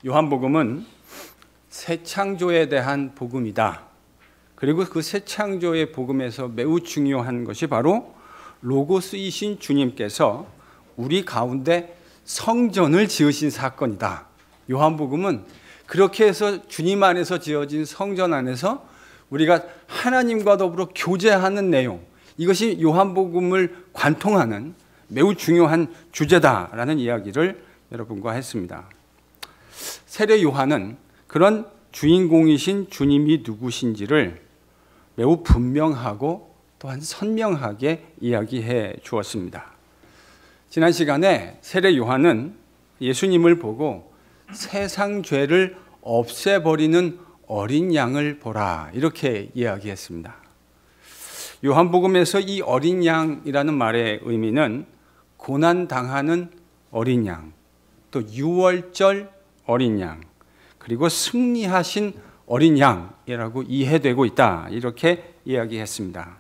요한복음은 새 창조에 대한 복음이다. 그리고 그 새 창조의 복음에서 매우 중요한 것이 바로 로고스이신 주님께서 우리 가운데 성전을 지으신 사건이다. 요한복음은 그렇게 해서 주님 안에서 지어진 성전 안에서 우리가 하나님과 더불어 교제하는 내용, 이것이 요한복음을 관통하는 매우 중요한 주제다라는 이야기를 여러분과 했습니다. 세례 요한은 그런 주인공이신 주님이 누구신지를 매우 분명하고 또한 선명하게 이야기해 주었습니다. 지난 시간에 세례 요한은 예수님을 보고 세상 죄를 없애버리는 어린 양을 보라, 이렇게 이야기했습니다. 요한복음에서 이 어린 양이라는 말의 의미는 고난당하는 어린 양, 또 유월절 어린 양, 그리고 승리하신 어린 양이라고 이해되고 있다, 이렇게 이야기했습니다.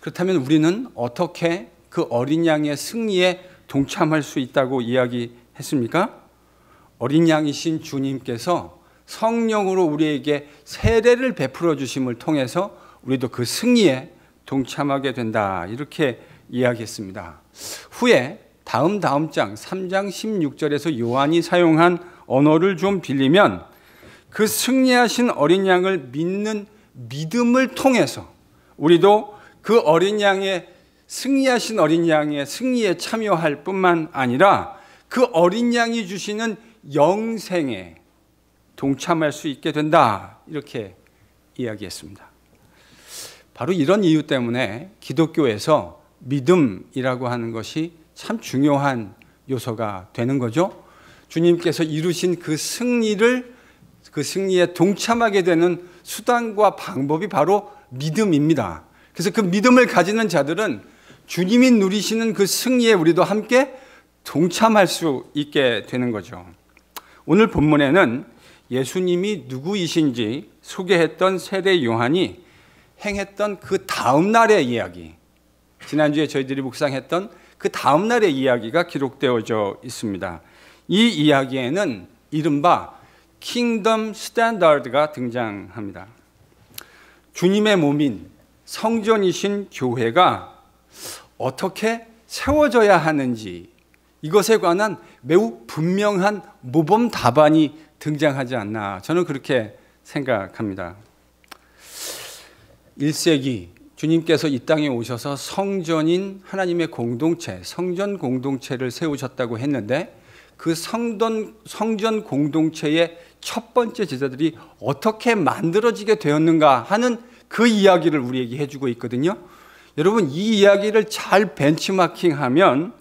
그렇다면 우리는 어떻게 그 어린 양의 승리에 동참할 수 있다고 이야기했습니까? 어린 양이신 주님께서 성령으로 우리에게 세례를 베풀어 주심을 통해서 우리도 그 승리에 동참하게 된다, 이렇게 이야기했습니다. 후에 다음 장 3장 16절에서 요한이 사용한 언어를 좀 빌리면 그 승리하신 어린 양을 믿는 믿음을 통해서 우리도 그 어린 양의 승리하신 어린 양의 승리에 참여할 뿐만 아니라 그 어린 양이 주시는 영생에 동참할 수 있게 된다, 이렇게 이야기했습니다. 바로 이런 이유 때문에 기독교에서 믿음이라고 하는 것이 참 중요한 요소가 되는 거죠. 주님께서 이루신 그 승리에 동참하게 되는 수단과 방법이 바로 믿음입니다. 그래서 그 믿음을 가지는 자들은 주님이 누리시는 그 승리에 우리도 함께 동참할 수 있게 되는 거죠. 오늘 본문에는 예수님이 누구이신지 소개했던 세례 요한이 행했던 그 다음 날의 이야기, 지난주에 저희들이 묵상했던 그 다음 날의 이야기가 기록되어져 있습니다. 이 이야기에는 이른바 킹덤 스탠다드가 등장합니다. 주님의 몸인 성전이신 교회가 어떻게 세워져야 하는지, 이것에 관한 매우 분명한 모범 답안이 등장하지 않나, 저는 그렇게 생각합니다. 1세기 주님께서 이 땅에 오셔서 성전인 하나님의 공동체, 성전 공동체를 세우셨다고 했는데 그 성전 공동체의 첫 번째 제자들이 어떻게 만들어지게 되었는가 하는 그 이야기를 우리에게 해주고 있거든요. 여러분, 이 이야기를 잘 벤치마킹하면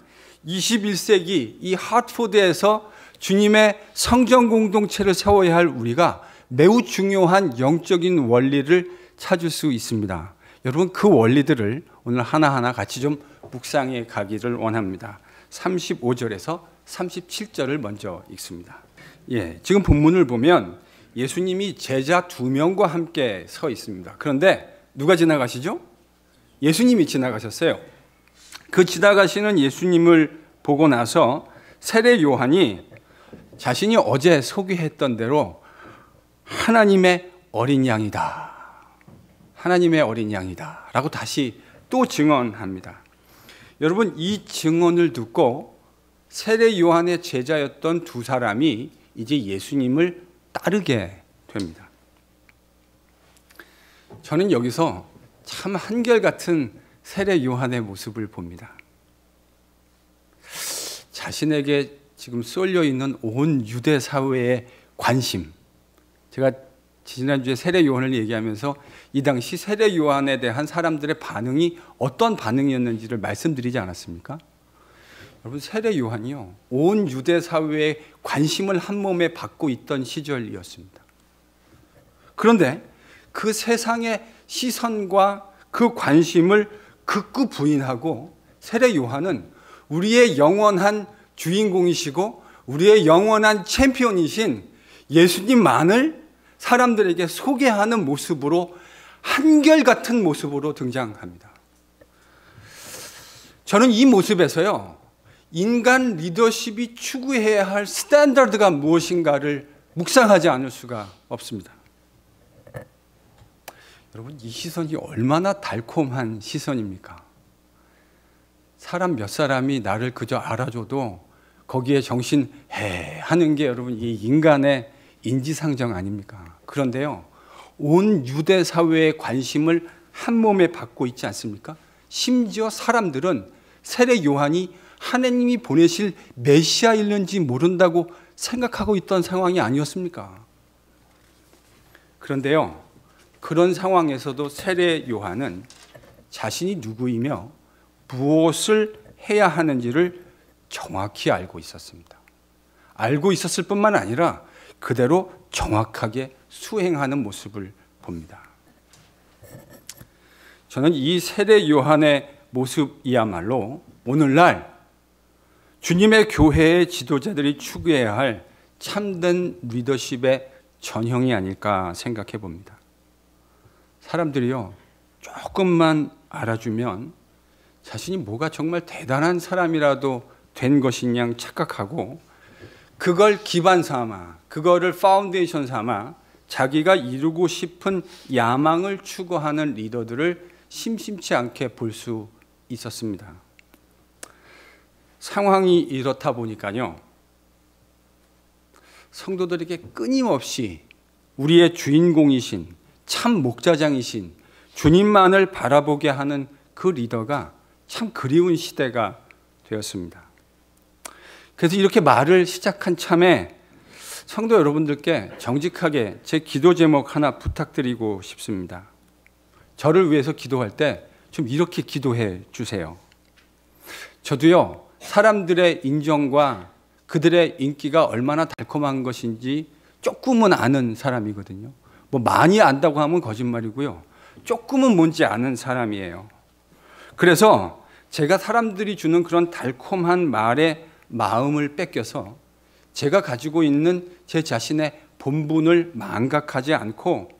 21세기 이 하트포드에서 주님의 성전 공동체를 세워야 할 우리가 매우 중요한 영적인 원리를 찾을 수 있습니다. 여러분, 그 원리들을 오늘 하나하나 같이 좀 묵상해 가기를 원합니다. 35절에서 37절을 먼저 읽습니다. 지금 본문을 보면 예수님이 제자 2명과 함께 서 있습니다. 그런데 누가 지나가시죠? 예수님이 지나가셨어요. 그 지나가시는 예수님을 보고 나서 세례 요한이 자신이 어제 소개했던 대로 하나님의 어린 양이다, 하나님의 어린 양이다 라고 다시 또 증언합니다. 여러분, 이 증언을 듣고 세례 요한의 제자였던 두 사람이 이제 예수님을 따르게 됩니다. 저는 여기서 참 한결같은 세례 요한의 모습을 봅니다. 자신에게 지금 쏠려 있는 온 유대 사회의 관심, 제가 지난주에 세례 요한을 얘기하면서 이 당시 세례 요한에 대한 사람들의 반응이 어떤 반응이었는지를 말씀드리지 않았습니까? 여러분, 세례 요한이요, 온 유대 사회의 관심을 한 몸에 받고 있던 시절이었습니다. 그런데 그 세상의 시선과 그 관심을 극구 부인하고 세례 요한은 우리의 영원한 주인공이시고 우리의 영원한 챔피언이신 예수님만을 사람들에게 소개하는 모습으로, 한결같은 모습으로 등장합니다. 저는 이 모습에서요, 인간 리더십이 추구해야 할 스탠다드가 무엇인가를 묵상하지 않을 수가 없습니다. 여러분, 이 시선이 얼마나 달콤한 시선입니까? 사람 몇 사람이 나를 그저 알아줘도 거기에 정신해 하는 게 여러분 이 인간의 인지상정 아닙니까? 그런데요, 온 유대 사회의 관심을 한 몸에 받고 있지 않습니까? 심지어 사람들은 세례 요한이 하나님이 보내실 메시아일는지 모른다고 생각하고 있던 상황이 아니었습니까? 그런데요, 그런 상황에서도 세례 요한은 자신이 누구이며 무엇을 해야 하는지를 정확히 알고 있었습니다. 알고 있었을 뿐만 아니라 그대로 정확하게 수행하는 모습을 봅니다. 저는 이 세례 요한의 모습이야말로 오늘날 주님의 교회의 지도자들이 추구해야 할 참된 리더십의 전형이 아닐까 생각해 봅니다. 사람들이요, 조금만 알아주면 자신이 뭐가 정말 대단한 사람이라도 된 것인 양 착각하고 그걸 기반 삼아, 그거를 파운데이션 삼아 자기가 이루고 싶은 야망을 추구하는 리더들을 심심치 않게 볼 수 있었습니다. 상황이 이렇다 보니까요, 성도들에게 끊임없이 우리의 주인공이신 참 목자장이신 주님만을 바라보게 하는 그 리더가 참 그리운 시대가 되었습니다. 그래서 이렇게 말을 시작한 참에 성도 여러분들께 정직하게 제 기도 제목 하나 부탁드리고 싶습니다. 저를 위해서 기도할 때 좀 이렇게 기도해 주세요. 저도요, 사람들의 인정과 그들의 인기가 얼마나 달콤한 것인지 조금은 아는 사람이거든요. 뭐 많이 안다고 하면 거짓말이고요, 조금은 뭔지 아는 사람이에요. 그래서 제가 사람들이 주는 그런 달콤한 말에 마음을 뺏겨서 제가 가지고 있는 제 자신의 본분을 망각하지 않고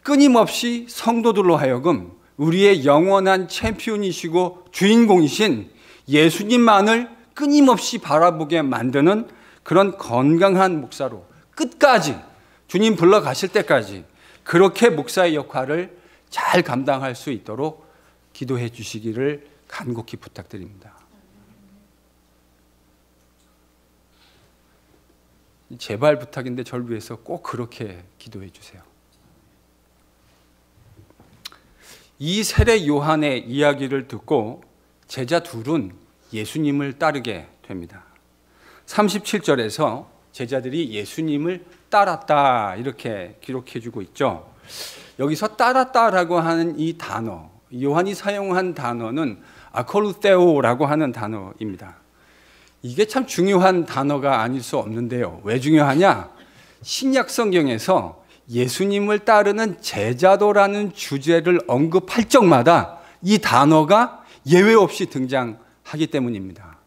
끊임없이 성도들로 하여금 우리의 영원한 챔피언이시고 주인공이신 예수님만을 끊임없이 바라보게 만드는 그런 건강한 목사로 끝까지 주님 불러가실 때까지 그렇게 목사의 역할을 잘 감당할 수 있도록 기도해 주시기를 간곡히 부탁드립니다. 제발 부탁인데 저를 위해서 꼭 그렇게 기도해 주세요. 이 세례 요한의 이야기를 듣고 제자 둘은 예수님을 따르게 됩니다. 37절에서 제자들이 예수님을 따랐다 이렇게 기록해 주고 있죠. 여기서 따랐다라고 하는 이 단어, 요한이 사용한 단어는 아콜루테오라고 하는 단어입니다. 이게 참 중요한 단어가 아닐 수 없는데요. 왜 중요하냐? 신약 성경에서 예수님을 따르는 제자도라는 주제를 언급할 적마다 이 단어가 예외 없이 등장하기 때문입니다.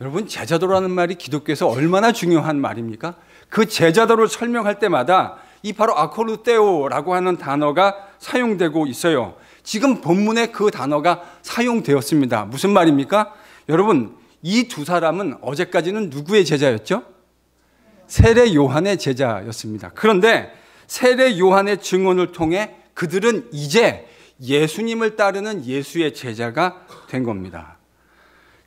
여러분, 제자도라는 말이 기독교에서 얼마나 중요한 말입니까? 그 제자도를 설명할 때마다 이 바로 아콜루테오라고 하는 단어가 사용되고 있어요. 지금 본문에 그 단어가 사용되었습니다. 무슨 말입니까? 여러분, 이 두 사람은 어제까지는 누구의 제자였죠? 세례 요한의 제자였습니다. 그런데 세례 요한의 증언을 통해 그들은 이제 예수님을 따르는 예수의 제자가 된 겁니다.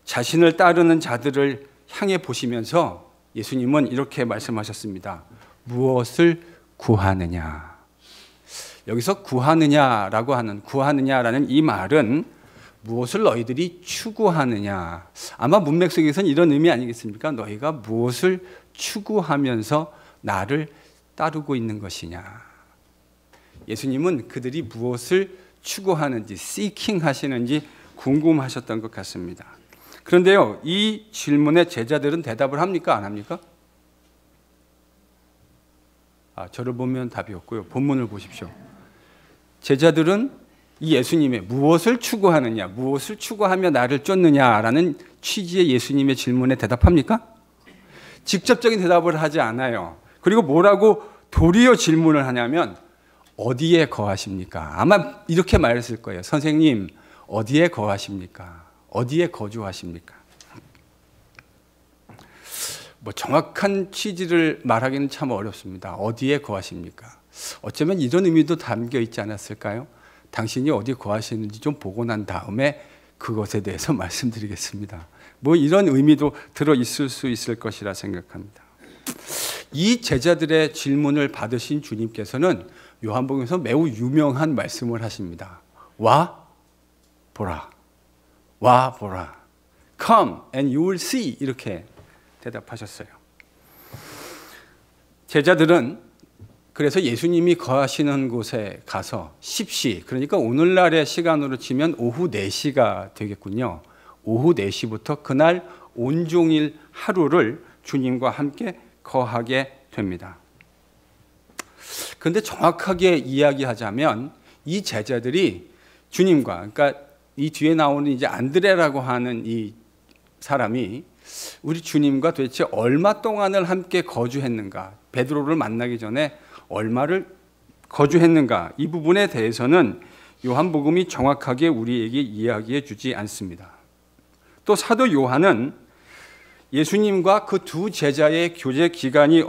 자신을 따르는 자들을 향해 보시면서 예수님은 이렇게 말씀하셨습니다. 무엇을 구하느냐? 여기서 구하느냐라는 이 말은 무엇을 너희들이 추구하느냐? 아마 문맥 속에서는 이런 의미 아니겠습니까? 너희가 무엇을 추구하면서 나를 따르고 있는 것이냐? 예수님은 그들이 무엇을 추구하는지, seeking 하시는지 궁금하셨던 것 같습니다. 그런데요, 이 질문에 제자들은 대답을 합니까? 안 합니까? 저를 보면 답이 없고요. 본문을 보십시오. 제자들은 이 예수님의 무엇을 추구하느냐, 무엇을 추구하며 나를 쫓느냐라는 취지의 예수님의 질문에 대답합니까? 직접적인 대답을 하지 않아요. 그리고 뭐라고 도리어 질문을 하냐면 어디에 거하십니까? 아마 이렇게 말했을 거예요. 선생님, 어디에 거하십니까? 어디에 거주하십니까? 뭐 정확한 취지를 말하기는 참 어렵습니다. 어디에 거하십니까? 어쩌면 이런 의미도 담겨 있지 않았을까요? 당신이 어디 거하시는지 좀 보고 난 다음에 그것에 대해서 말씀드리겠습니다. 뭐 이런 의미도 들어 있을 수 있을 것이라 생각합니다. 이 제자들의 질문을 받으신 주님께서는 요한복음에서 매우 유명한 말씀을 하십니다. 와 보라, 와 보라. Come and you will see. 이렇게 대답하셨어요. 제자들은 그래서 예수님이 거하시는 곳에 가서 10시, 그러니까 오늘날의 시간으로 치면 오후 4시가 되겠군요. 오후 4시부터 그날 온종일 하루를 주님과 함께 거하게 됩니다. 그런데 정확하게 이야기하자면 이 제자들이 주님과, 그러니까 이 뒤에 나오는 이제 안드레라고 하는 이 사람이 우리 주님과 도대체 얼마 동안을 함께 거주했는가, 베드로를 만나기 전에 얼마를 거주했는가, 이 부분에 대해서는 요한복음이 정확하게 우리에게 이야기해 주지 않습니다. 또 사도 요한은 예수님과 그 두 제자의 교제 기간이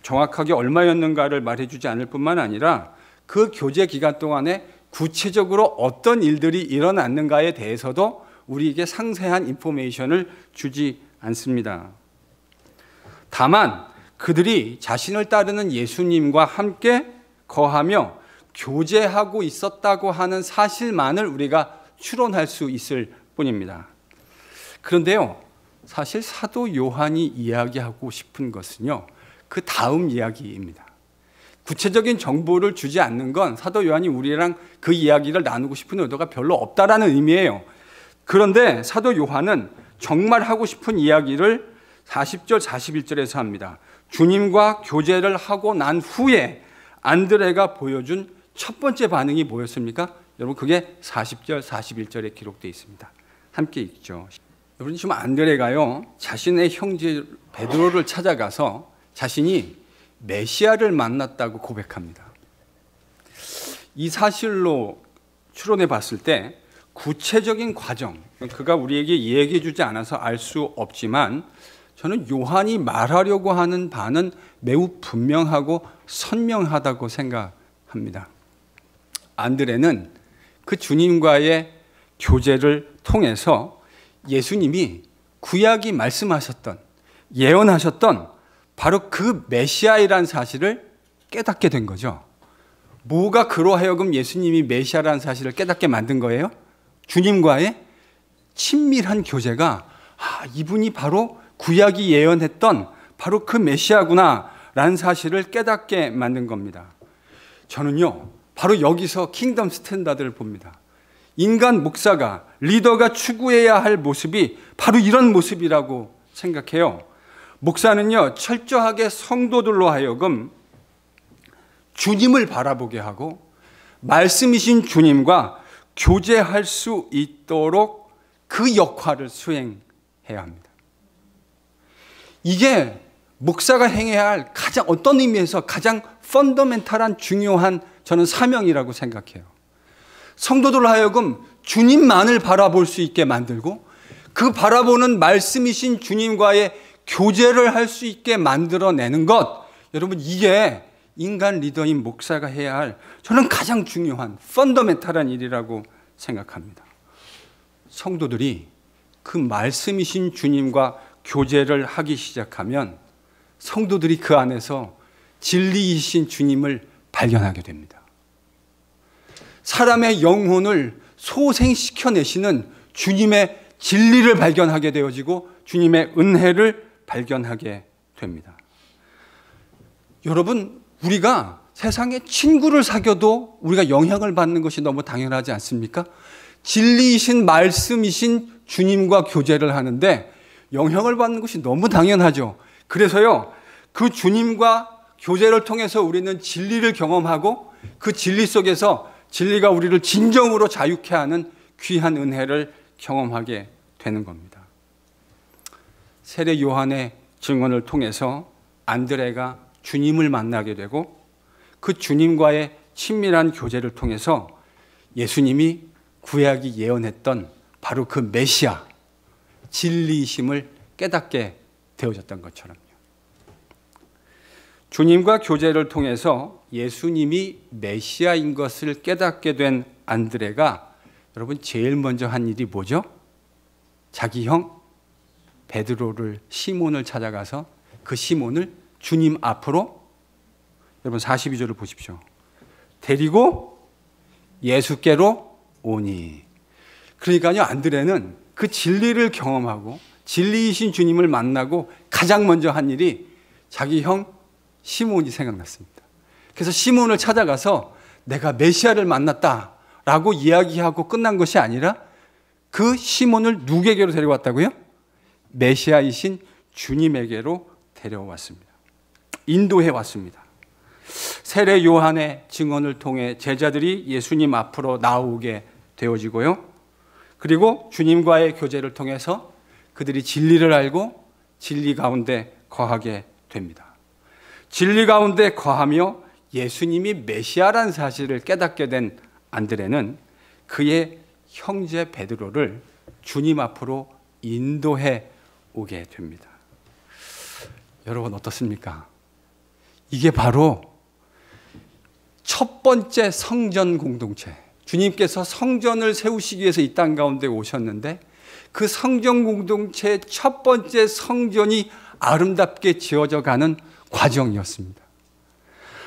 정확하게 얼마였는가를 말해주지 않을 뿐만 아니라 그 교제 기간 동안에 구체적으로 어떤 일들이 일어났는가에 대해서도 우리에게 상세한 인포메이션을 주지 않습니다. 다만 그들이 자신을 따르는 예수님과 함께 거하며 교제하고 있었다고 하는 사실만을 우리가 추론할 수 있을 뿐입니다. 그런데요, 사실 사도 요한이 이야기하고 싶은 것은요, 그 다음 이야기입니다. 구체적인 정보를 주지 않는 건 사도 요한이 우리랑 그 이야기를 나누고 싶은 의도가 별로 없다라는 의미예요. 그런데 사도 요한은 정말 하고 싶은 이야기를 40절, 41절에서 합니다. 주님과 교제를 하고 난 후에 안드레가 보여준 첫 번째 반응이 뭐였습니까? 여러분, 그게 40절, 41절에 기록되어 있습니다. 함께 읽죠. 여러분, 지금 안드레가요, 자신의 형제 베드로를 찾아가서 자신이 메시아를 만났다고 고백합니다. 이 사실로 추론해 봤을 때 구체적인 과정, 그가 우리에게 얘기해 주지 않아서 알 수 없지만 저는 요한이 말하려고 하는 바는 매우 분명하고 선명하다고 생각합니다. 안드레는 그 주님과의 교제를 통해서 예수님이 구약이 말씀하셨던, 예언하셨던 바로 그 메시아이라는 사실을 깨닫게 된 거죠. 뭐가 그로 하여금 예수님이 메시아라는 사실을 깨닫게 만든 거예요? 주님과의 친밀한 교제가, 이분이 바로 구약이 예언했던 바로 그 메시아구나라는 사실을 깨닫게 만든 겁니다. 저는요, 바로 여기서 킹덤 스탠다드를 봅니다. 인간 목사가, 리더가 추구해야 할 모습이 바로 이런 모습이라고 생각해요. 목사는요, 철저하게 성도들로 하여금 주님을 바라보게 하고 말씀이신 주님과 교제할 수 있도록 그 역할을 수행해야 합니다. 이게 목사가 행해야 할 가장, 어떤 의미에서 가장 펀더멘탈한 중요한 저는 사명이라고 생각해요. 성도들로 하여금 주님만을 바라볼 수 있게 만들고 그 바라보는 말씀이신 주님과의 교제를 할 수 있게 만들어내는 것, 여러분, 이게 인간 리더인 목사가 해야 할 저는 가장 중요한 펀더멘탈한 일이라고 생각합니다. 성도들이 그 말씀이신 주님과 교제를 하기 시작하면 성도들이 그 안에서 진리이신 주님을 발견하게 됩니다. 사람의 영혼을 소생시켜내시는 주님의 진리를 발견하게 되어지고 주님의 은혜를 발견하게 됩니다. 여러분, 우리가 세상에 친구를 사귀어도 우리가 영향을 받는 것이 너무 당연하지 않습니까? 진리이신 말씀이신 주님과 교제를 하는데 영향을 받는 것이 너무 당연하죠. 그래서요, 그 주님과 교제를 통해서 우리는 진리를 경험하고 그 진리 속에서 진리가 우리를 진정으로 자유케 하는 귀한 은혜를 경험하게 되는 겁니다. 세례 요한의 증언을 통해서 안드레가 주님을 만나게 되고 그 주님과의 친밀한 교제를 통해서 예수님이 구약이 예언했던 바로 그 메시아, 진리이심을 깨닫게 되어졌던 것처럼요. 주님과 교제를 통해서 예수님이 메시아인 것을 깨닫게 된 안드레가 여러분 제일 먼저 한 일이 뭐죠? 자기 형 베드로를, 시몬을 찾아가서 그 시몬을 주님 앞으로, 여러분 42절을 보십시오. 데리고 예수께로 오니. 그러니까요, 안드레는 그 진리를 경험하고 진리이신 주님을 만나고 가장 먼저 한 일이 자기 형 시몬이 생각났습니다. 그래서 시몬을 찾아가서 내가 메시아를 만났다라고 이야기하고 끝난 것이 아니라 그 시몬을 누구에게로 데려왔다고요? 메시아이신 주님에게로 데려왔습니다. 인도해 왔습니다. 세례 요한의 증언을 통해 제자들이 예수님 앞으로 나오게 되어지고요. 그리고 주님과의 교제를 통해서 그들이 진리를 알고 진리 가운데 거하게 됩니다. 진리 가운데 거하며 예수님이 메시아란 사실을 깨닫게 된 안드레는 그의 형제 베드로를 주님 앞으로 인도해 오게 됩니다. 여러분 어떻습니까? 이게 바로 첫 번째 성전 공동체, 주님께서 성전을 세우시기 위해서 이 땅 가운데 오셨는데 그 성전 공동체의 첫 번째 성전이 아름답게 지어져 가는 과정이었습니다.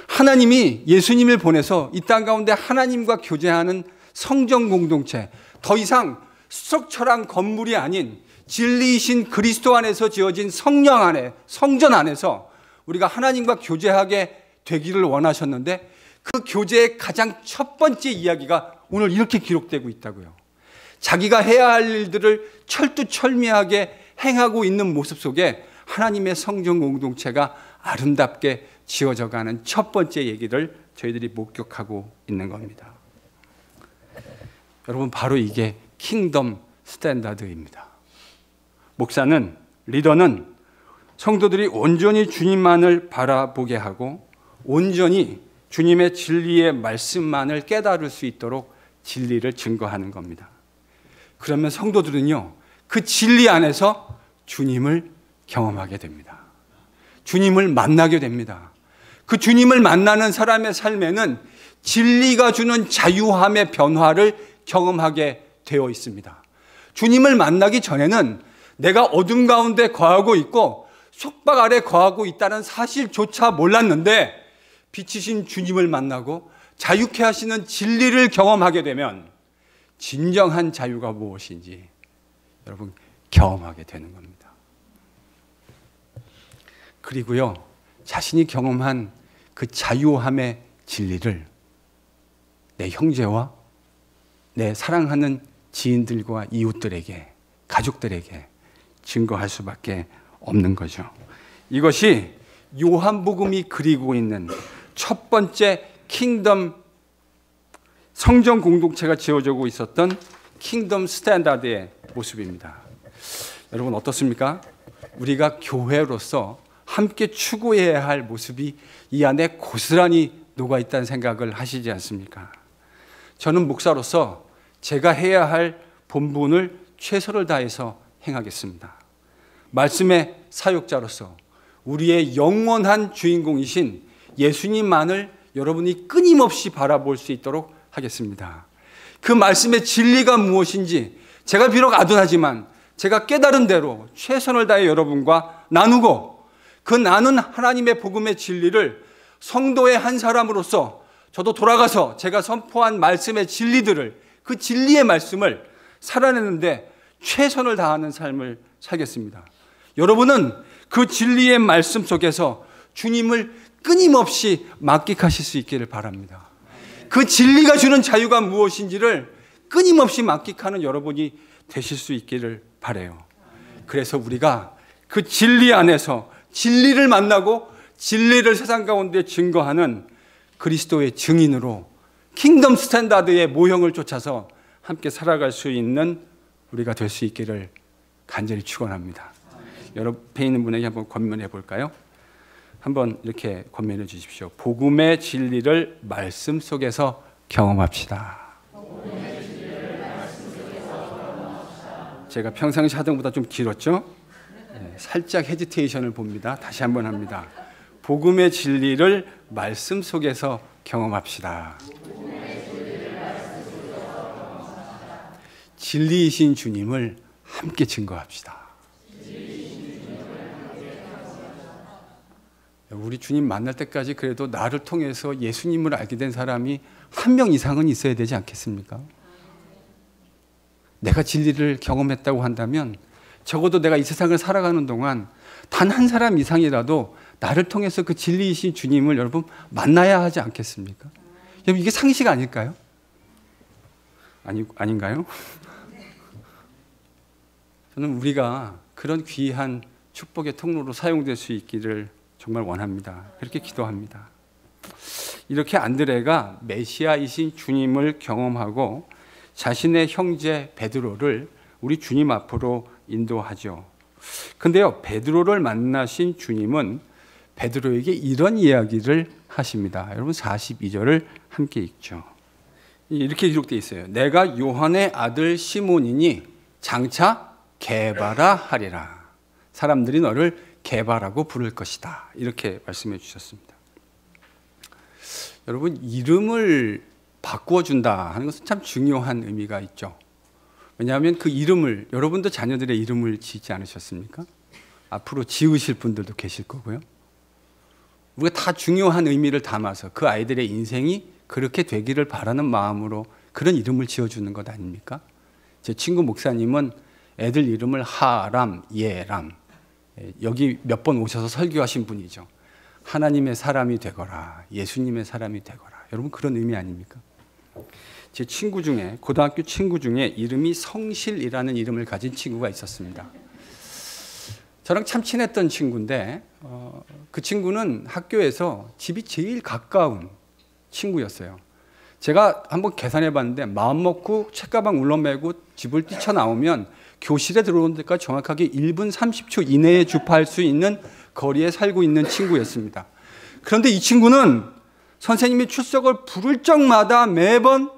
하나님이 예수님을 보내서 이 땅 가운데 하나님과 교제하는 성전 공동체, 더 이상 스트럭처랑 건물이 아닌 진리이신 그리스도 안에서 지어진 성령 안에, 성전 안에서 우리가 하나님과 교제하게 되기를 원하셨는데 그 교제의 가장 첫 번째 이야기가 오늘 이렇게 기록되고 있다고요. 자기가 해야 할 일들을 철두철미하게 행하고 있는 모습 속에 하나님의 성전 공동체가 아름답게 지어져 가는 첫 번째 얘기를 저희들이 목격하고 있는 겁니다. 여러분 바로 이게 킹덤 스탠다드입니다. 목사는, 리더는 성도들이 온전히 주님만을 바라보게 하고 온전히 주님의 진리의 말씀만을 깨달을 수 있도록 진리를 증거하는 겁니다. 그러면 성도들은요, 그 진리 안에서 주님을 경험하게 됩니다. 주님을 만나게 됩니다. 그 주님을 만나는 사람의 삶에는 진리가 주는 자유함의 변화를 경험하게 되어 있습니다. 주님을 만나기 전에는 내가 어둠 가운데 거하고 있고 속박 아래 거하고 있다는 사실조차 몰랐는데 빛이신 주님을 만나고 자유케 하시는 진리를 경험하게 되면 진정한 자유가 무엇인지 여러분 경험하게 되는 겁니다. 그리고요, 자신이 경험한 그 자유함의 진리를 내 형제와 내 사랑하는 지인들과 이웃들에게, 가족들에게 증거할 수밖에 없는 거죠. 이것이 요한복음이 그리고 있는 첫 번째 킹덤 성전 공동체가 지어지고 있었던 킹덤 스탠다드의 모습입니다. 여러분 어떻습니까? 우리가 교회로서 함께 추구해야 할 모습이 이 안에 고스란히 녹아있다는 생각을 하시지 않습니까? 저는 목사로서 제가 해야 할 본분을 최선을 다해서 행하겠습니다. 말씀의 사역자로서 우리의 영원한 주인공이신 예수님만을 여러분이 끊임없이 바라볼 수 있도록 하겠습니다. 그 말씀의 진리가 무엇인지 제가 비록 아둔하지만 제가 깨달은 대로 최선을 다해 여러분과 나누고 그 나눈 하나님의 복음의 진리를 성도의 한 사람으로서 저도 돌아가서 제가 선포한 말씀의 진리들을, 그 진리의 말씀을 살아내는데 최선을 다하는 삶을 살겠습니다. 여러분은 그 진리의 말씀 속에서 주님을 끊임없이 만끽하실 수 있기를 바랍니다. 그 진리가 주는 자유가 무엇인지를 끊임없이 만끽하는 여러분이 되실 수 있기를 바라요. 그래서 우리가 그 진리 안에서 진리를 만나고 진리를 세상 가운데 증거하는 그리스도의 증인으로 킹덤 스탠다드의 모형을 쫓아서 함께 살아갈 수 있는 우리가 될 수 있기를 간절히 축원합니다. 옆에 있는 분에게 한번 권면해 볼까요? 한번 이렇게 권면해 주십시오. 복음의 진리를 말씀 속에서 경험합시다. 제가 평상시 하던 것보다 좀 길었죠? 네, 살짝 헤지테이션을 봅니다. 다시 한번 합니다. 복음의 진리를 말씀 속에서 경험합시다. 진리이신 주님을 함께 증거합시다. 우리 주님 만날 때까지 그래도 나를 통해서 예수님을 알게 된 사람이 한 명 이상은 있어야 되지 않겠습니까? 내가 진리를 경험했다고 한다면 적어도 내가 이 세상을 살아가는 동안 단 한 사람 이상이라도 나를 통해서 그 진리이신 주님을 여러분 만나야 하지 않겠습니까? 여러분 이게 상식 아닐까요? 아닌가요? 저는 우리가 그런 귀한 축복의 통로로 사용될 수 있기를 정말 원합니다. 그렇게 기도합니다. 이렇게 안드레가 메시아이신 주님을 경험하고 자신의 형제 베드로를 우리 주님 앞으로 인도하죠. 근데요, 베드로를 만나신 주님은 베드로에게 이런 이야기를 하십니다. 여러분 42절을 함께 읽죠. 이렇게 기록되어 있어요. 내가 요한의 아들 시몬이니 장차 게바라 하리라. 사람들이 너를 게바라고 부를 것이다. 이렇게 말씀해 주셨습니다. 여러분 이름을 바꾸어준다 하는 것은 참 중요한 의미가 있죠. 왜냐하면 그 이름을 여러분도 자녀들의 이름을 지지 않으셨습니까? 앞으로 지으실 분들도 계실 거고요. 우리가 다 중요한 의미를 담아서 그 아이들의 인생이 그렇게 되기를 바라는 마음으로 그런 이름을 지어주는 것 아닙니까? 제 친구 목사님은 애들 이름을 하람, 예람, 여기 몇 번 오셔서 설교하신 분이죠. 하나님의 사람이 되거라, 예수님의 사람이 되거라. 여러분 그런 의미 아닙니까? 제 친구 중에 고등학교 친구 중에 이름이 성실이라는 이름을 가진 친구가 있었습니다. 저랑 참 친했던 친구인데 그 친구는 학교에서 집이 제일 가까운 친구였어요. 제가 한번 계산해 봤는데 마음 먹고 책가방 울러매고 집을 뛰쳐나오면 교실에 들어오는 데까지 정확하게 1분 30초 이내에 주파할 수 있는 거리에 살고 있는 친구였습니다. 그런데 이 친구는 선생님이 출석을 부를 적마다 매번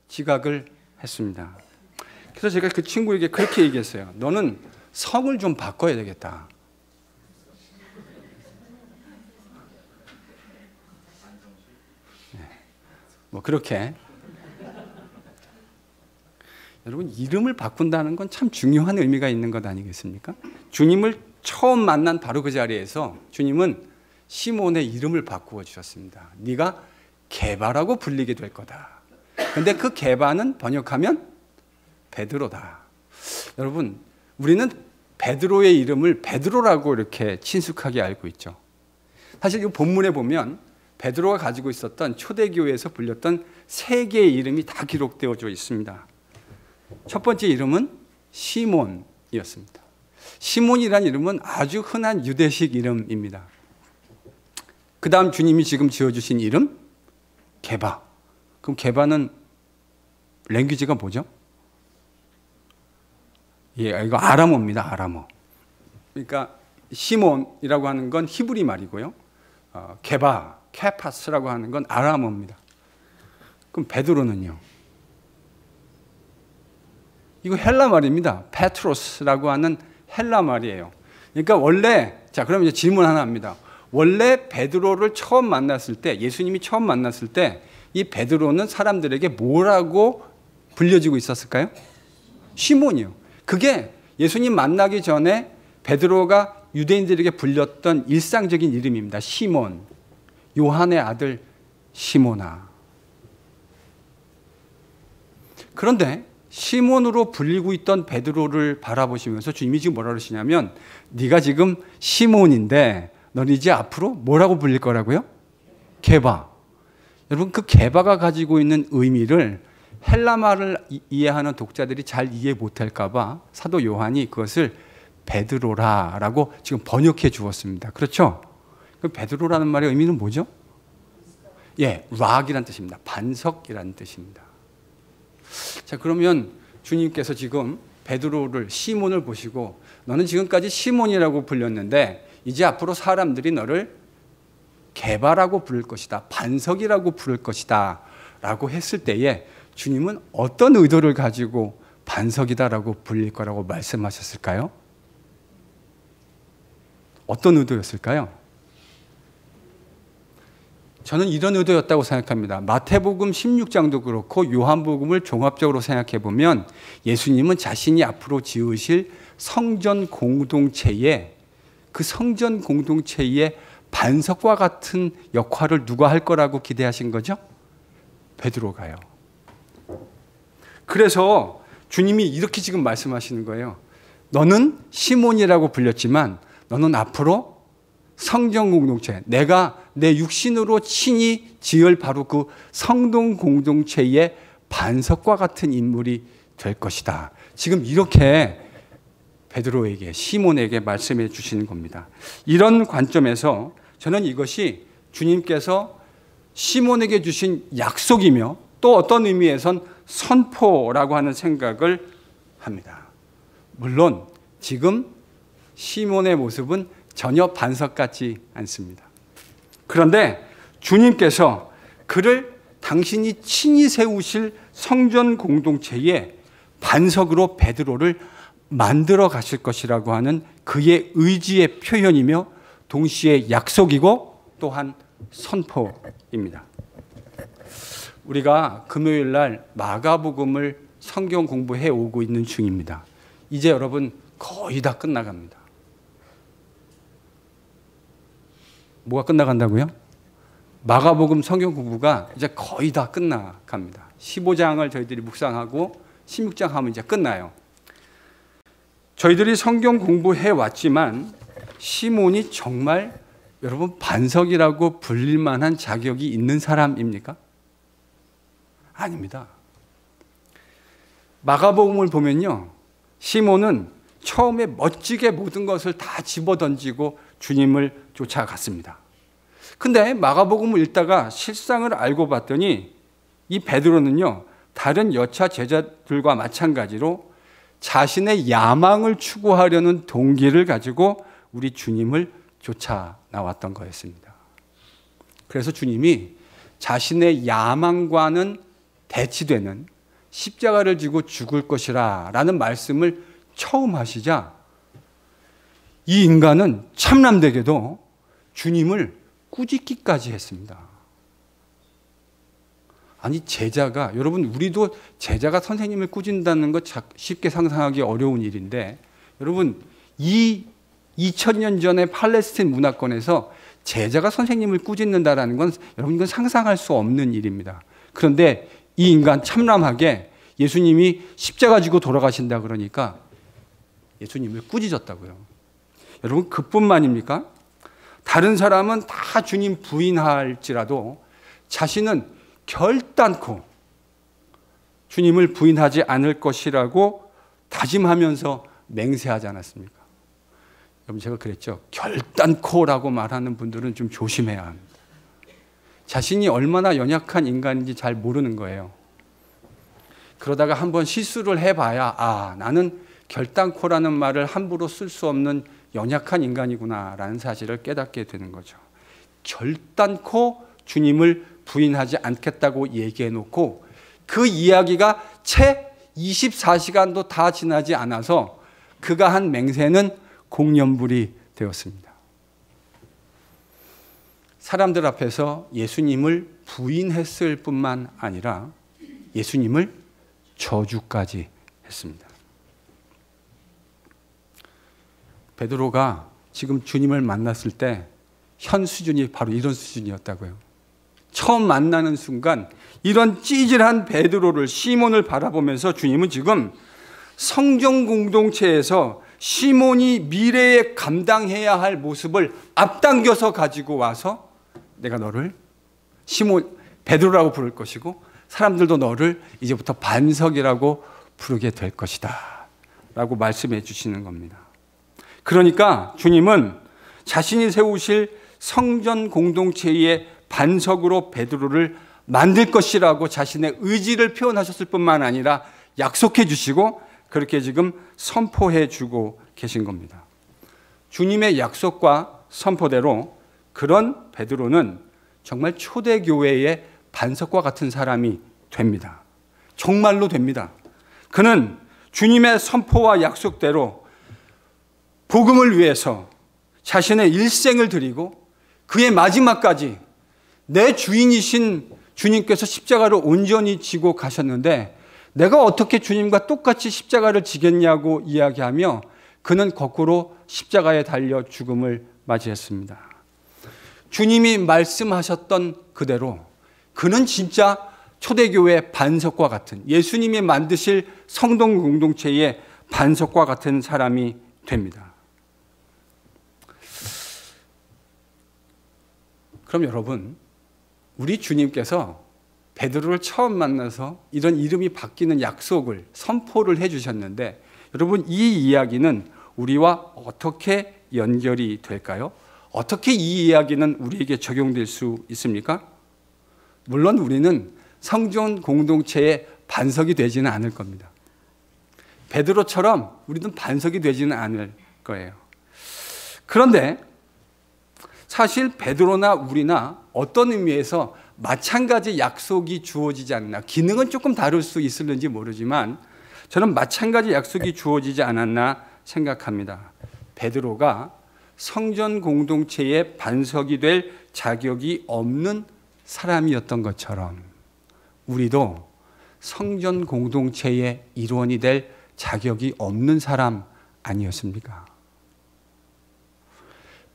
지각을 했습니다. 그래서 제가 그 친구에게 그렇게 얘기했어요. 너는 성을 좀 바꿔야 되겠다. 뭐 그렇게. 여러분 이름을 바꾼다는 건 참 중요한 의미가 있는 것 아니겠습니까? 주님을 처음 만난 바로 그 자리에서 주님은 시몬의 이름을 바꾸어 주셨습니다. 네가 게바라고 불리게 될 거다. 근데 그 게바는 번역하면 베드로다. 여러분 우리는 베드로의 이름을 베드로라고 이렇게 친숙하게 알고 있죠. 사실 이 본문에 보면 베드로가 가지고 있었던 초대교회에서 불렸던 세 개의 이름이 다 기록되어져 있습니다. 첫 번째 이름은 시몬이었습니다. 시몬이라는 이름은 아주 흔한 유대식 이름입니다. 그 다음 주님이 지금 지어주신 이름 게바. 그럼 게바는 랭귀지가 뭐죠? 예, 이거 아람어입니다. 아람어. 그러니까 시몬이라고 하는 건 히브리 말이고요. 게바, 케파스라고 하는 건 아람어입니다. 그럼 베드로는요? 이거 헬라 말입니다. 페트로스라고 하는 헬라 말이에요. 그러니까 원래 자 그럼 이제 질문 하나 합니다. 원래 베드로를 처음 만났을 때 예수님이 처음 만났을 때 이 베드로는 사람들에게 뭐라고 불려지고 있었을까요? 시몬이요. 그게 예수님 만나기 전에 베드로가 유대인들에게 불렸던 일상적인 이름입니다. 시몬, 요한의 아들 시몬아. 그런데 시몬으로 불리고 있던 베드로를 바라보시면서 주님이 지금 뭐라 그러시냐면 네가 지금 시몬인데 너는 이제 앞으로 뭐라고 불릴 거라고요? 게바. 여러분 그 게바가 가지고 있는 의미를 헬라말을 이해하는 독자들이 잘 이해 못할까 봐 사도 요한이 그것을 베드로라라고 지금 번역해 주었습니다. 그렇죠? 그 베드로라는 말의 의미는 뭐죠? 예, 락이라는 뜻입니다. 반석이라는 뜻입니다. 자, 그러면 주님께서 지금 베드로를 시몬을 보시고 너는 지금까지 시몬이라고 불렸는데 이제 앞으로 사람들이 너를 게바라고 부를 것이다. 반석이라고 부를 것이다. 라고 했을 때에 주님은 어떤 의도를 가지고 반석이다라고 불릴 거라고 말씀하셨을까요? 어떤 의도였을까요? 저는 이런 의도였다고 생각합니다. 마태복음 16장도 그렇고 요한복음을 종합적으로 생각해 보면 예수님은 자신이 앞으로 지으실 성전 공동체의 그 성전 공동체의 반석과 같은 역할을 누가 할 거라고 기대하신 거죠? 베드로가요. 그래서 주님이 이렇게 지금 말씀하시는 거예요. 너는 시몬이라고 불렸지만 너는 앞으로 성전 공동체, 내가 내 육신으로 친히 지을 바로 그 성동 공동체의 반석과 같은 인물이 될 것이다. 지금 이렇게 베드로에게, 시몬에게 말씀해 주시는 겁니다. 이런 관점에서 저는 이것이 주님께서 시몬에게 주신 약속이며 또 어떤 의미에선 선포라고 하는 생각을 합니다. 물론 지금 시몬의 모습은 전혀 반석 같지 않습니다. 그런데 주님께서 그를 당신이 친히 세우실 성전 공동체의 반석으로 베드로를 만들어 가실 것이라고 하는 그의 의지의 표현이며 동시에 약속이고 또한 선포입니다. 우리가 금요일 날 마가복음을 성경 공부해 오고 있는 중입니다. 이제 여러분 거의 다 끝나갑니다. 뭐가 끝나간다고요? 마가복음 성경 공부가 이제 거의 다 끝나갑니다. 15장을 저희들이 묵상하고 16장 하면 이제 끝나요. 저희들이 성경 공부해 왔지만 시몬이 정말 여러분 반석이라고 불릴 만한 자격이 있는 사람입니까? 아닙니다. 마가복음을 보면요, 시몬은 처음에 멋지게 모든 것을 다 집어던지고 주님을 쫓아갔습니다. 근데 마가복음을 읽다가 실상을 알고 봤더니 이 베드로는요, 다른 여차 제자들과 마찬가지로 자신의 야망을 추구하려는 동기를 가지고 우리 주님을 쫓아 나왔던 거였습니다. 그래서 주님이 자신의 야망과는 대치되는 십자가를 지고 죽을 것이라 라는 말씀을 처음 하시자 이 인간은 참남되게도 주님을 꾸짖기까지 했습니다. 아니 제자가, 여러분 우리도 제자가 선생님을 꾸짖는다는 것 쉽게 상상하기 어려운 일인데, 여러분 이 2000년 전에 팔레스틴 문화권에서 제자가 선생님을 꾸짖는다라는 건 여러분 이건 상상할 수 없는 일입니다. 그런데 이 인간 참람하게 예수님이 십자가 지고 돌아가신다 그러니까 예수님을 꾸짖었다고요. 여러분 그뿐만입니까? 다른 사람은 다 주님 부인할지라도 자신은 결단코 주님을 부인하지 않을 것이라고 다짐하면서 맹세하지 않았습니까? 여러분 제가 그랬죠. 결단코라고 말하는 분들은 좀 조심해야 합니다. 자신이 얼마나 연약한 인간인지 잘 모르는 거예요. 그러다가 한번 실수를 해봐야 나는 결단코라는 말을 함부로 쓸 수 없는 연약한 인간이구나라는 사실을 깨닫게 되는 거죠. 결단코 주님을 부인하지 않겠다고 얘기해놓고 그 이야기가 채 24시간도 다 지나지 않아서 그가 한 맹세는 공연불이 되었습니다. 사람들 앞에서 예수님을 부인했을 뿐만 아니라 예수님을 저주까지 했습니다. 베드로가 지금 주님을 만났을 때 현 수준이 바로 이런 수준이었다고요. 처음 만나는 순간 이런 찌질한 베드로를, 시몬을 바라보면서 주님은 지금 성전 공동체에서 시몬이 미래에 감당해야 할 모습을 앞당겨서 가지고 와서 내가 너를 시몬, 베드로라고 부를 것이고 사람들도 너를 이제부터 반석이라고 부르게 될 것이다 라고 말씀해 주시는 겁니다. 그러니까 주님은 자신이 세우실 성전 공동체의 반석으로 베드로를 만들 것이라고 자신의 의지를 표현하셨을 뿐만 아니라 약속해 주시고 그렇게 지금 선포해 주고 계신 겁니다. 주님의 약속과 선포대로 그런 베드로는 정말 초대교회의 반석과 같은 사람이 됩니다. 정말로 됩니다. 그는 주님의 선포와 약속대로 복음을 위해서 자신의 일생을 드리고 그의 마지막까지 내 주인이신 주님께서 십자가를 온전히 지고 가셨는데 내가 어떻게 주님과 똑같이 십자가를 지겠냐고 이야기하며 그는 거꾸로 십자가에 달려 죽음을 맞이했습니다. 주님이 말씀하셨던 그대로 그는 진짜 초대교회 반석과 같은, 예수님이 만드실 성동 공동체의 반석과 같은 사람이 됩니다. 그럼 여러분, 우리 주님께서 베드로를 처음 만나서 이런 이름이 바뀌는 약속을, 선포를 해주셨는데 여러분, 이 이야기는 우리와 어떻게 연결이 될까요? 어떻게 이 이야기는 우리에게 적용될 수 있습니까? 물론 우리는 성전 공동체의 반석이 되지는 않을 겁니다. 베드로처럼 우리는 반석이 되지는 않을 거예요. 그런데 사실 베드로나 우리나 어떤 의미에서 마찬가지 약속이 주어지지 않나, 기능은 조금 다를 수 있을는지 모르지만 저는 마찬가지 약속이 주어지지 않았나 생각합니다. 베드로가 성전 공동체의 반석이 될 자격이 없는 사람이었던 것처럼 우리도 성전 공동체의 일원이 될 자격이 없는 사람 아니었습니까?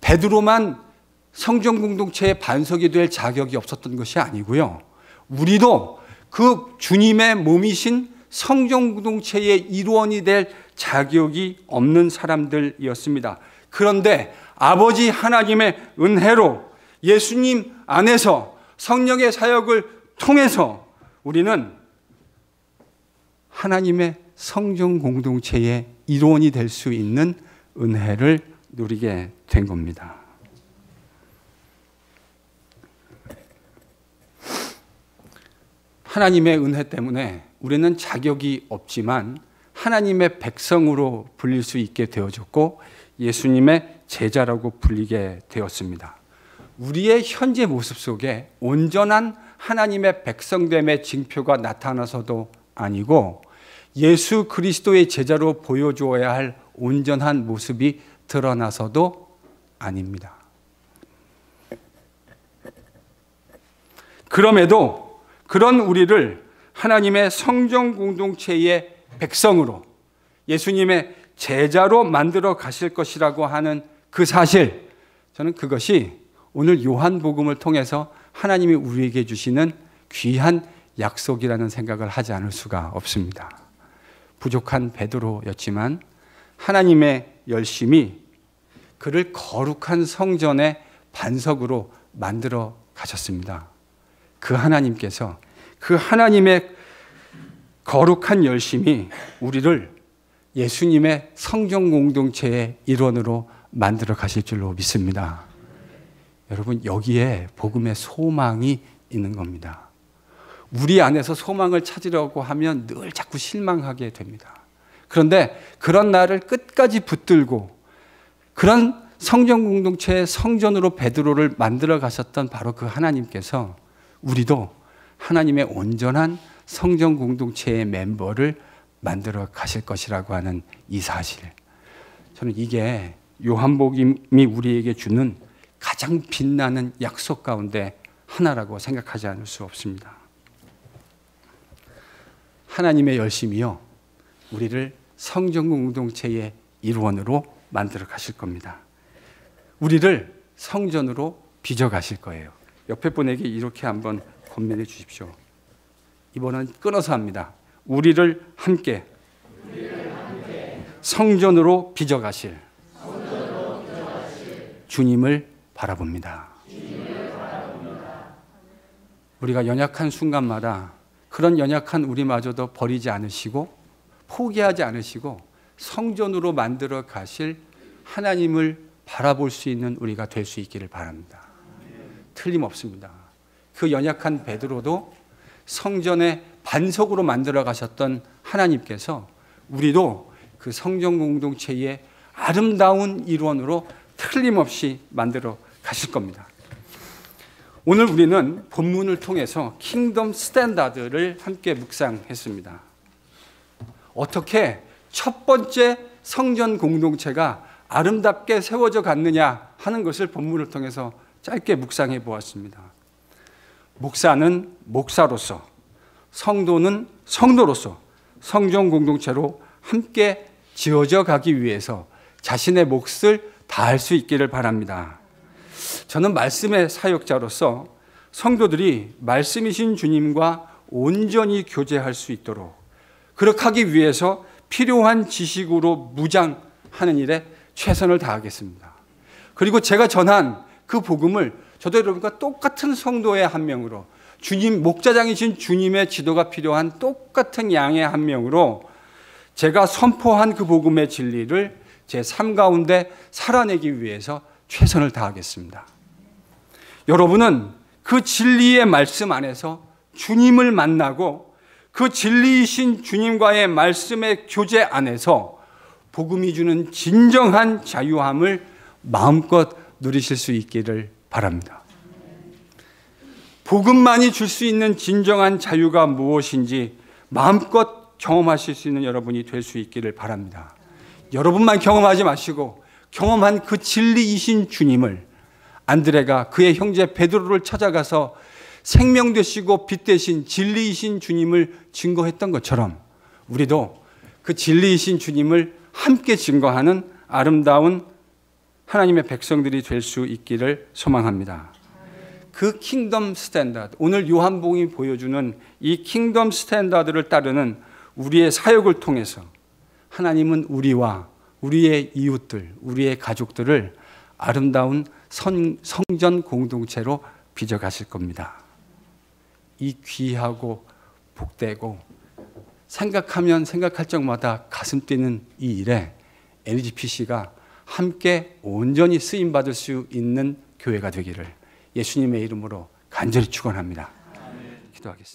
베드로만 성전 공동체의 반석이 될 자격이 없었던 것이 아니고요. 우리도 그 주님의 몸이신 성전 공동체의 일원이 될 자격이 없는 사람들이었습니다. 그런데 아버지 하나님의 은혜로 예수님 안에서 성령의 사역을 통해서 우리는 하나님의 성전 공동체의 일원이 될 수 있는 은혜를 누리게 된 겁니다. 하나님의 은혜 때문에 우리는 자격이 없지만 하나님의 백성으로 불릴 수 있게 되어졌고 예수님의 제자라고 불리게 되었습니다. 우리의 현재 모습 속에 온전한 하나님의 백성됨의 징표가 나타나서도 아니고 예수 그리스도의 제자로 보여주어야 할 온전한 모습이 드러나서도 아닙니다. 그럼에도 그런 우리를 하나님의 성전 공동체의 백성으로 예수님의 제자로 만들어 가실 것이라고 하는 그 사실, 저는 그것이 오늘 요한복음을 통해서 하나님이 우리에게 주시는 귀한 약속이라는 생각을 하지 않을 수가 없습니다. 부족한 베드로였지만 하나님의 열심이 그를 거룩한 성전의 반석으로 만들어 가셨습니다. 그 하나님께서 그 하나님의 거룩한 열심이 우리를 예수님의 성전 공동체의 일원으로 만들어 가실 줄로 믿습니다. 여러분, 여기에 복음의 소망이 있는 겁니다. 우리 안에서 소망을 찾으려고 하면 늘 자꾸 실망하게 됩니다. 그런데 그런 나를 끝까지 붙들고 그런 성전 공동체의 성전으로 베드로를 만들어 가셨던 바로 그 하나님께서 우리도 하나님의 온전한 성전 공동체의 멤버를 만들어 가실 것이라고 하는 이 사실, 저는 이게 요한복음이 우리에게 주는 가장 빛나는 약속 가운데 하나라고 생각하지 않을 수 없습니다. 하나님의 열심이요, 우리를 성전 공동체의 일원으로 만들어 가실 겁니다. 우리를 성전으로 빚어 가실 거예요. 옆에 분에게 이렇게 한번 권면해 주십시오. 이번은 끊어서 합니다. 우리를 함께 성전으로 빚어 가실 주님을 바라봅니다. 우리가 연약한 순간마다 그런 연약한 우리마저도 버리지 않으시고 포기하지 않으시고 성전으로 만들어 가실 하나님을 바라볼 수 있는 우리가 될 수 있기를 바랍니다. 틀림없습니다. 그 연약한 베드로도 성전의 반석으로 만들어 가셨던 하나님께서 우리도 그 성전 공동체의 아름다운 일원으로 틀림없이 만들어 가실 겁니다. 오늘 우리는 본문을 통해서 킹덤 스탠다드를 함께 묵상했습니다. 어떻게 첫 번째 성전 공동체가 아름답게 세워져 갔느냐 하는 것을 본문을 통해서 짧게 묵상해 보았습니다. 목사는 목사로서, 성도는 성도로서 성전 공동체로 함께 지어져 가기 위해서 자신의 몫을 다할 수 있기를 바랍니다. 저는 말씀의 사역자로서 성도들이 말씀이신 주님과 온전히 교제할 수 있도록 그렇게 하기 위해서 필요한 지식으로 무장하는 일에 최선을 다하겠습니다. 그리고 제가 전한 그 복음을 저도 여러분과 똑같은 성도의 한 명으로, 주님, 목자장이신 주님의 지도가 필요한 똑같은 양의 한 명으로 제가 선포한 그 복음의 진리를 제 삶 가운데 살아내기 위해서 최선을 다하겠습니다. 여러분은 그 진리의 말씀 안에서 주님을 만나고 그 진리이신 주님과의 말씀의 교제 안에서 복음이 주는 진정한 자유함을 마음껏 누리실 수 있기를 바랍니다. 복음만이 줄 수 있는 진정한 자유가 무엇인지 마음껏 경험하실 수 있는 여러분이 될 수 있기를 바랍니다. 여러분만 경험하지 마시고 경험한 그 진리이신 주님을, 안드레가 그의 형제 베드로를 찾아가서 생명 되시고 빛 되신 진리이신 주님을 증거했던 것처럼 우리도 그 진리이신 주님을 함께 증거하는 아름다운 하나님의 백성들이 될 수 있기를 소망합니다. 그 킹덤 스탠다드, 오늘 요한복음이 보여주는 이 킹덤 스탠다드를 따르는 우리의 사역을 통해서 하나님은 우리와 우리의 이웃들, 우리의 가족들을 아름다운 성전 공동체로 빚어가실 겁니다. 이 귀하고 복되고 생각하면 생각할 적마다 가슴 뛰는 이 일에 NGPC가 함께 온전히 쓰임받을 수 있는 교회가 되기를 예수님의 이름으로 간절히 축원합니다. 기도하겠습니다.